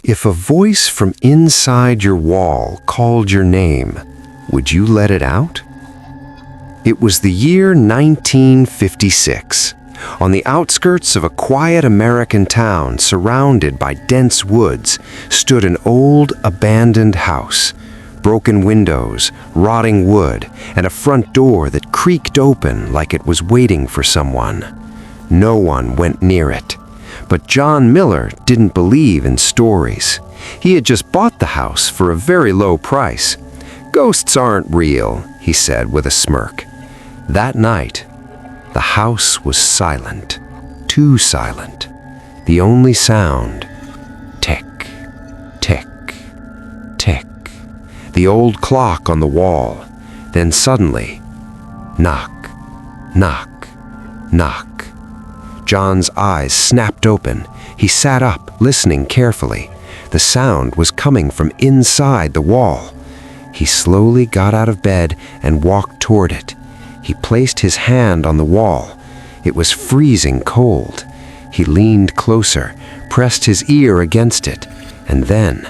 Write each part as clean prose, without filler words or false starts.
If a voice from inside your wall called your name, would you let it out? It was the year 1956. On the outskirts of a quiet American town surrounded by dense woods stood an old, abandoned house. Broken windows, rotting wood, and a front door that creaked open like it was waiting for someone. No one went near it. But John Miller didn't believe in stories. He had just bought the house for a very low price. "Ghosts aren't real," he said with a smirk. That night, the house was silent, too silent. The only sound, tick, tick, tick. The old clock on the wall. Then suddenly, knock, knock, knock. John's eyes snapped open. He sat up, listening carefully. The sound was coming from inside the wall. He slowly got out of bed and walked toward it. He placed his hand on the wall. It was freezing cold. He leaned closer, pressed his ear against it, and then,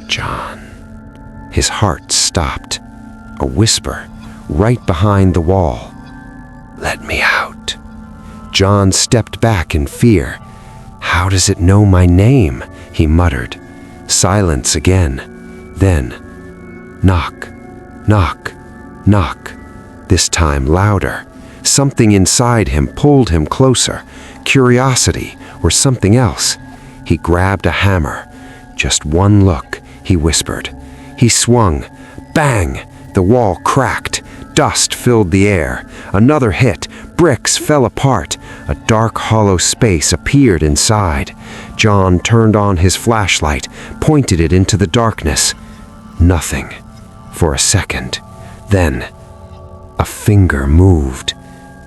John. His heart stopped. A whisper, right behind the wall. "Let me out." John stepped back in fear. "How does it know my name?" he muttered. Silence again. Then, knock, knock, knock. This time louder. Something inside him pulled him closer. Curiosity or something else. He grabbed a hammer. "Just one look," he whispered. He swung. Bang! The wall cracked. Dust filled the air. Another hit. Bricks fell apart. A dark, hollow space appeared inside. John turned on his flashlight, pointed it into the darkness. Nothing. For a second. Then, a finger moved.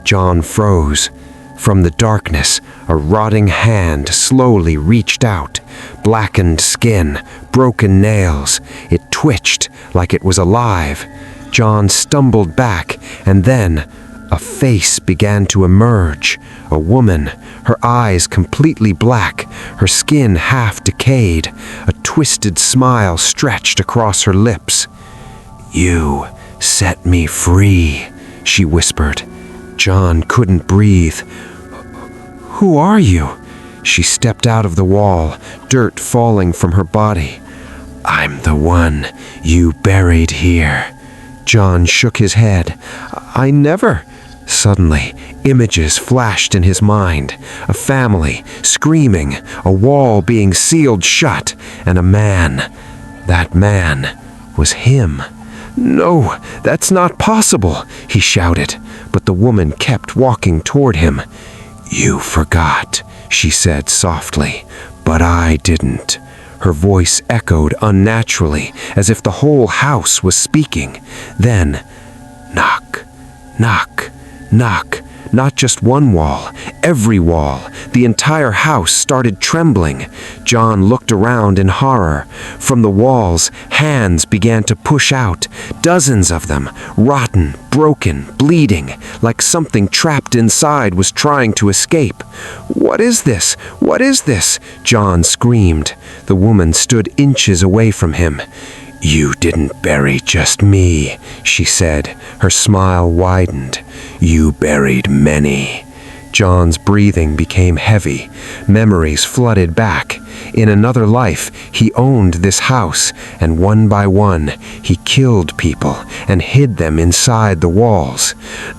John froze. From the darkness, a rotting hand slowly reached out. Blackened skin, broken nails. It twitched like it was alive. John stumbled back, and then a face began to emerge. A woman, her eyes completely black, her skin half decayed. A twisted smile stretched across her lips. "You set me free," she whispered. John couldn't breathe. "Who are you?" She stepped out of the wall, dirt falling from her body. "I'm the one you buried here." John shook his head. "I never..." Suddenly, images flashed in his mind. A family, screaming, a wall being sealed shut, and a man. That man was him. "No, that's not possible," he shouted, but the woman kept walking toward him. "You forgot," she said softly, "but I didn't." Her voice echoed unnaturally, as if the whole house was speaking. Then, knock, knock, knock. Not just one wall, every wall. The entire house started trembling. John looked around in horror. From the walls, hands began to push out. Dozens of them, rotten, broken, bleeding, like something trapped inside was trying to escape. "What is this? What is this?" John screamed. The woman stood inches away from him. "You didn't bury just me," she said. Her smile widened. "You buried many." John's breathing became heavy. Memories flooded back. In another life, he owned this house, and one by one, he killed people and hid them inside the walls.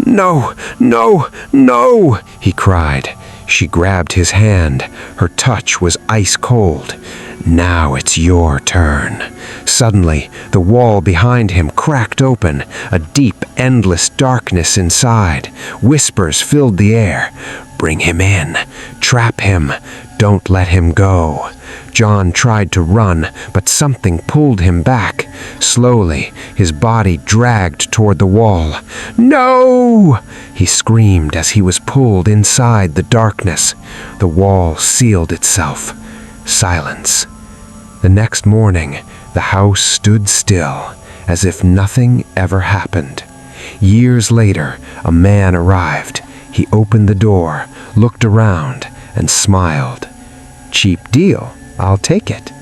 "No, no, no!" he cried. She grabbed his hand. Her touch was ice cold. "Now it's your turn." Suddenly, the wall behind him cracked open, a deep, endless darkness inside. Whispers filled the air. "Bring him in. Trap him. Don't let him go." John tried to run, but something pulled him back. Slowly, his body dragged toward the wall. "No!" he screamed as he was pulled inside the darkness. The wall sealed itself. Silence. The next morning, the house stood still, as if nothing ever happened. Years later, a man arrived. He opened the door, looked around, and smiled. "Cheap deal. I'll take it."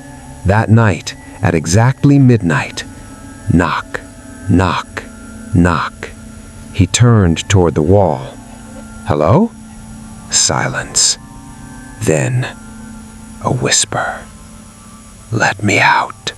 That night, at exactly midnight, knock, knock, knock. He turned toward the wall. Hello? Silence. Then, a whisper. Let me out.